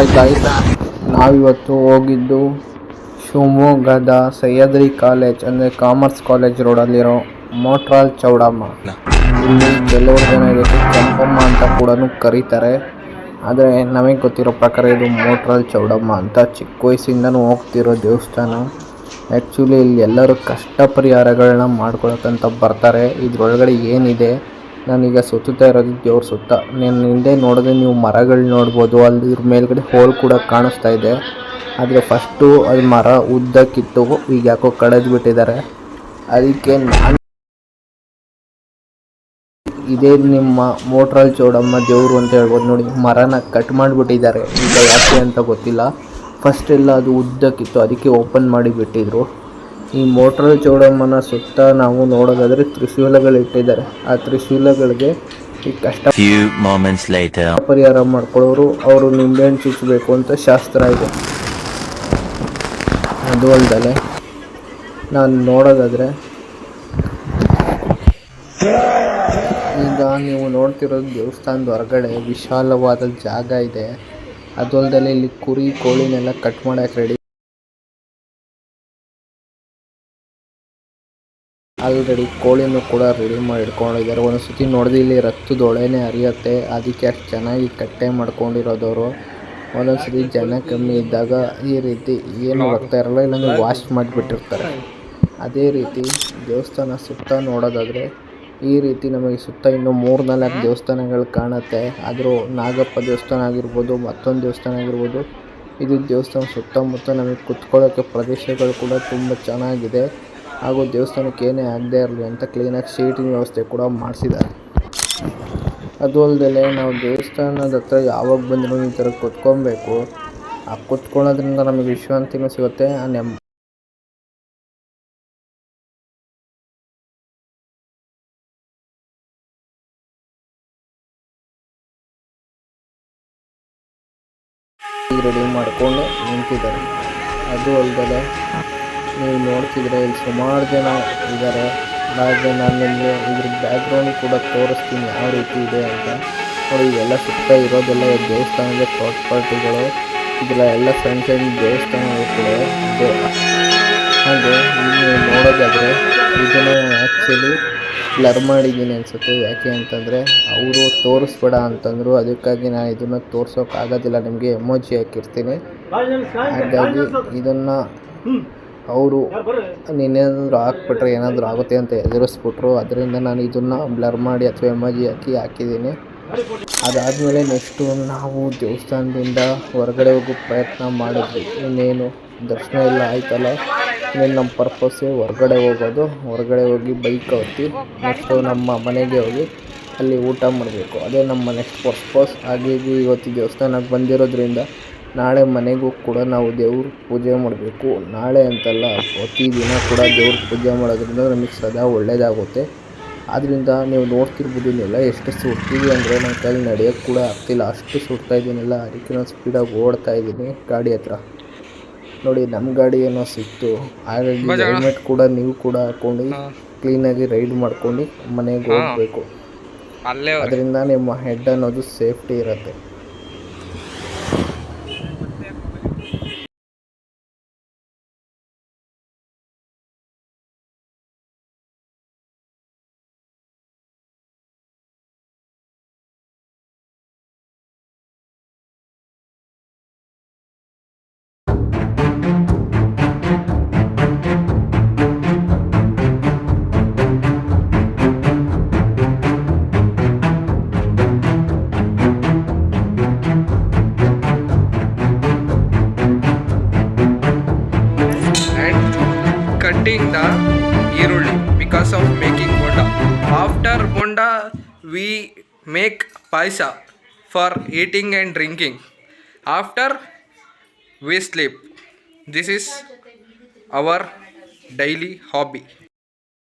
Hi guys, ನಾವಿವತ್ತು ಹೋಗಿದ್ದು ಶಿವಮೊಗ್ಗದ ಸಹ್ಯಾದ್ರಿ ಕಾಲೇಜ್ ಅಂದರೆ ಕಾಮರ್ಸ್ ಕಾಲೇಜ್ ರೋಡಲ್ಲಿರೋ ಮೋಟ್ರಾಲ್ ಚೌಡಮ್ಮ. ಇಲ್ಲಿ ಕೆಲವರು ಜನ ಇದಕ್ಕೆ ಕೆಂಪಮ್ಮ ಅಂತ ಕೂಡ ಕರೀತಾರೆ. ಆದರೆ ನಮಗೆ ಗೊತ್ತಿರೋ ಪ್ರಕಾರ ಇದು ಮೋಟ್ರಾಲ್ ಚೌಡಮ್ಮ ಅಂತ. ಚಿಕ್ಕ ವಯಸ್ಸಿಂದನೂ ಹೋಗ್ತಿರೋ ದೇವಸ್ಥಾನ. ಆ್ಯಕ್ಚುಲಿ ಇಲ್ಲಿ ಎಲ್ಲರೂ ಕಷ್ಟ ಪರಿಹಾರಗಳನ್ನ ಮಾಡ್ಕೊಳಕ್ಕಂತ ಬರ್ತಾರೆ. ಇದ್ರೊಳಗಡೆ ಏನಿದೆ, ನಾನೀಗ ಸುತ್ತಾ ಇರೋದು ದೇವ್ರ ಸುತ್ತ. ನಾನು ಹಿಂದೆ ನೋಡಿದ್ರೆ ನೀವು ಮರಗಳು ನೋಡ್ಬೋದು. ಅಲ್ಲಿ ಇದ್ರ ಮೇಲ್ಗಡೆ ಹೋಲ್ ಕೂಡ ಕಾಣಿಸ್ತಾ ಇದೆ. ಆದರೆ ಫಸ್ಟು ಅದು ಮರ ಉದ್ದಕ್ಕಿತ್ತು, ಈಗ ಯಾಕೋ ಕಡಿದು ಬಿಟ್ಟಿದ್ದಾರೆ. ಅದಕ್ಕೆ ನಾನು ಇದೇ ನಿಮ್ಮ ಮೋಟ್ರಾಲ್ ಚೌಡಮ್ಮ ದೇವರು ಅಂತ ಹೇಳ್ಬೋದು. ನೋಡಿ, ಮರನ ಕಟ್ ಮಾಡಿಬಿಟ್ಟಿದ್ದಾರೆ. ಈಗ ಯಾಕೆ ಅಂತ ಗೊತ್ತಿಲ್ಲ. ಫಸ್ಟ್ ಎಲ್ಲ ಅದು ಉದ್ದಕ್ಕಿತ್ತು, ಅದಕ್ಕೆ ಓಪನ್ ಮಾಡಿ ಬಿಟ್ಟಿದ್ರು. ಈ ಮೋಟ್ರಾಲ್ ಚೌಡಮ್ಮನ ಸುತ್ತ ನಾವು ನೋಡೋದಾದರೆ ತ್ರಿಶೂಲಗಳು ಇಟ್ಟಿದ್ದಾರೆ. ಆ ತ್ರಿಶೂಲಗಳಿಗೆ ಈ ಕಷ್ಟ ಪರಿಹಾರ ಮಾಡ್ಕೊಳ್ಳೋರು ಅವರು ನಿಂಬೆಹಣ್ಣು ಚುಚ್ಚಬೇಕು ಅಂತ ಶಾಸ್ತ್ರ ಇದೆ. ಅದು ಅಲ್ಲದೆ ನಾನು ನೋಡೋದಾದರೆ ಈಗ ನೀವು ನೋಡ್ತಿರೋದು ದೇವಸ್ಥಾನದ ಹೊರಗಡೆ ವಿಶಾಲವಾದ ಜಾಗ ಇದೆ. ಅದು ಅಲ್ಲದೆ ಇಲ್ಲಿ ಕುರಿ ಕೋಳಿನೆಲ್ಲ ಕಟ್ ಮಾಡೋಕೆ ರೆಡಿ ಆಲ್ರೆಡಿ ಕೋಳಿನೂ ಕೂಡ ರೆಡಿ ಮಾಡಿ ಇಟ್ಕೊಂಡಿದ್ದಾರೆ. ಒಂದು ಸತಿ ನೋಡಿದ್ರೆ ಇಲ್ಲಿ ರಕ್ತದೊಳೆನೇ ಹರಿಯುತ್ತೆ, ಅದಕ್ಕೆ ಅಷ್ಟು ಚೆನ್ನಾಗಿ ಕಟ್ಟೆ ಮಾಡ್ಕೊಂಡಿರೋದವರು. ಒಂದೊಂದು ಸತಿ ಜನ ಕಮ್ಮಿ ಇದ್ದಾಗ ಈ ರೀತಿ ಏನು ರಕ್ತ ಇರಲ್ಲ, ಇಲ್ಲಾಂದರೆ ವಾಶ್ ಮಾಡಿಬಿಟ್ಟಿರ್ತಾರೆ. ಅದೇ ರೀತಿ ದೇವಸ್ಥಾನ ಸುತ್ತ ನೋಡೋದಾದರೆ ಈ ರೀತಿ ನಮಗೆ ಸುತ್ತ ಇನ್ನೂ 3-4 ದೇವಸ್ಥಾನಗಳು ಕಾಣುತ್ತೆ. ಆದರೂ ನಾಗಪ್ಪ ದೇವಸ್ಥಾನ ಆಗಿರ್ಬೋದು, ಮತ್ತೊಂದು ದೇವಸ್ಥಾನ ಆಗಿರ್ಬೋದು, ಇದು ದೇವಸ್ಥಾನ ಸುತ್ತಮುತ್ತ ನಮಗೆ ಕುತ್ಕೊಳ್ಳೋಕ್ಕೆ ಪ್ರದೇಶಗಳು ಕೂಡ ತುಂಬ ಚೆನ್ನಾಗಿದೆ. ಹಾಗೂ ದೇವಸ್ಥಾನಕ್ಕೆ ಏನೇ ಆಗದೇ ಇರಲಿ ಅಂತ ಕ್ಲೀನಾಗಿ ಸೀಟಿನ ವ್ಯವಸ್ಥೆ ಕೂಡ ಮಾಡಿಸಿದ್ದಾರೆ. ಅದು ಅಲ್ಲದೆ ನಾವು ದೇವಸ್ಥಾನದ ಹತ್ರ ಯಾವಾಗ ಬಂದರೂ ಈ ಥರ ಕುತ್ಕೊಬೇಕು. ಆ ಕುತ್ಕೊಳ್ಳೋದ್ರಿಂದ ನಮಗೆ ವಿಶ್ರಾಂತಿನೂ ಸಿಗುತ್ತೆ. ರೆಡಿ ಮಾಡಿಕೊಂಡು ನಿಂತಿದ್ದಾರೆ. ಅದು ಅಲ್ಲದೆ ನೀವು ನೋಡ್ತಿದ್ರೆ ಇಲ್ಲಿ ಸುಮಾರು ಜನ ಇದ್ದಾರೆ. ಹಾಗೆ ನಾನು ನಿಮಗೆ ಇದ್ರ ಬ್ಯಾಕ್ಗ್ರೌಂಡ್ ಕೂಡ ತೋರಿಸ್ತೀನಿ ಯಾವ ರೀತಿ ಇದೆ ಅಂತ. ನೋಡಿ, ಇವೆಲ್ಲ ಸುತ್ತ ಇರೋದೆಲ್ಲ ದೇವಸ್ಥಾನದ ಪ್ರಾಪರ್ಟಿಗಳು. ಇದೆಲ್ಲ ಎಲ್ಲ ಸಣ್ಣ ಸಣ್ಣ ದೇವಸ್ಥಾನಗಳು ಕೂಡ ಇದೆ. ಹಾಗೆ ನೀವು ನೋಡೋದಾದರೆ ಇದನ್ನು ಆ್ಯಕ್ಚುಲಿ ಬ್ಲರ್ ಮಾಡಿದ್ದೀನಿ ಅನಿಸುತ್ತೆ. ಯಾಕೆ ಅಂತಂದರೆ ಅವರು ತೋರಿಸ್ಬೇಡ ಅಂತಂದರು. ಅದಕ್ಕಾಗಿ ನಾನು ಇದನ್ನು ತೋರ್ಸೋಕ್ಕಾಗೋದಿಲ್ಲ, ನಿಮಗೆ ಎಮೋಜಿ ಹಾಕಿರ್ತೀನಿ. ಹಾಗಾಗಿ ಇದನ್ನು ಅವರು ನೀನೇನಾದರೂ ಹಾಕ್ಬಿಟ್ರೆ ಏನಾದರೂ ಆಗುತ್ತೆ ಅಂತ ಎದುರಿಸ್ಬಿಟ್ರು. ಅದರಿಂದ ನಾನು ಇದನ್ನು ಬ್ಲರ್ ಮಾಡಿ ಅಥವಾ ಎಮೋಜಿ ಹಾಕಿದ್ದೀನಿ. ಅದಾದಮೇಲೆ ನೆಕ್ಸ್ಟು ನಾವು ದೇವಸ್ಥಾನದಿಂದ ಹೊರಗಡೆ ಹೋಗೋ ಪ್ರಯತ್ನ ಮಾಡಿದ್ವಿ. ಇನ್ನೇನು ದರ್ಶನ ಎಲ್ಲ ಆಯ್ತಲ್ಲ, ಇನ್ನೇನು ನಮ್ಮ ಪರ್ಪಸ್ಸೇ ಹೊರಗಡೆ ಹೋಗೋದು. ಹೊರಗಡೆ ಹೋಗಿ ಬೈಕ್ ಹತ್ತಿ ನೆಕ್ಸ್ಟು ನಮ್ಮ ಮನೆಗೆ ಹೋಗಿ ಅಲ್ಲಿ ಊಟ ಮಾಡಬೇಕು. ಅದೇ ನಮ್ಮ ನೆಕ್ಸ್ಟ್ ಪರ್ಪಸ್. ಹಾಗಾಗಿ ಇವತ್ತು ದೇವಸ್ಥಾನಕ್ಕೆ ಬಂದಿರೋದ್ರಿಂದ ನಾಳೆ ಮನೆಗೂ ಕೂಡ ನಾವು ದೇವ್ರ ಪೂಜೆ ಮಾಡಬೇಕು. ನಾಳೆ ಅಂತಲ್ಲ, ಪ್ರತಿದಿನ ಕೂಡ ದೇವ್ರ ಪೂಜೆ ಮಾಡೋದ್ರಿಂದ ನಮಗೆ ಸದಾ ಒಳ್ಳೆಯದಾಗುತ್ತೆ. ಆದ್ದರಿಂದ ನೀವು ನೋಡ್ತಿರ್ಬೋದು, ಇನ್ನೆಲ್ಲ ಎಷ್ಟು ಸುಡ್ತೀವಿ ಅಂದರೆ ನನ್ನ ಕೈಲಿ ನಡೆಯೋಕ್ಕೆ ಕೂಡ ಆಗ್ತಿಲ್ಲ, ಅಷ್ಟು ಸುಡ್ತಾ ಇದ್ದೀನಿಲ್ಲ. ಅದಕ್ಕೆ ನಾನು ಸ್ಪೀಡಾಗಿ ಓಡ್ತಾ ಇದ್ದೀನಿ ಗಾಡಿ ಹತ್ರ. ನೋಡಿ, ನಮ್ಮ ಗಾಡಿ ಏನೋ ಸಿಕ್ತು. ಹಾಗಾಗಿ ಹೆಲ್ಮೆಟ್ ಕೂಡ ನೀವು ಕೂಡ ಹಾಕ್ಕೊಂಡು ಕ್ಲೀನಾಗಿ ರೈಡ್ ಮಾಡ್ಕೊಂಡು ಮನೆಗೆ ಹೋಗಬೇಕು. ಅದರಿಂದ ನಿಮ್ಮ ಹೆಡ್ ಅನ್ನೋದು ಸೇಫ್ಟಿ ಇರುತ್ತೆ. Cutting the ಈರುಳ್ಳಿ because of making bonda. After bonda we make paisa for eating and drinking. After we sleep. This is our daily hobby.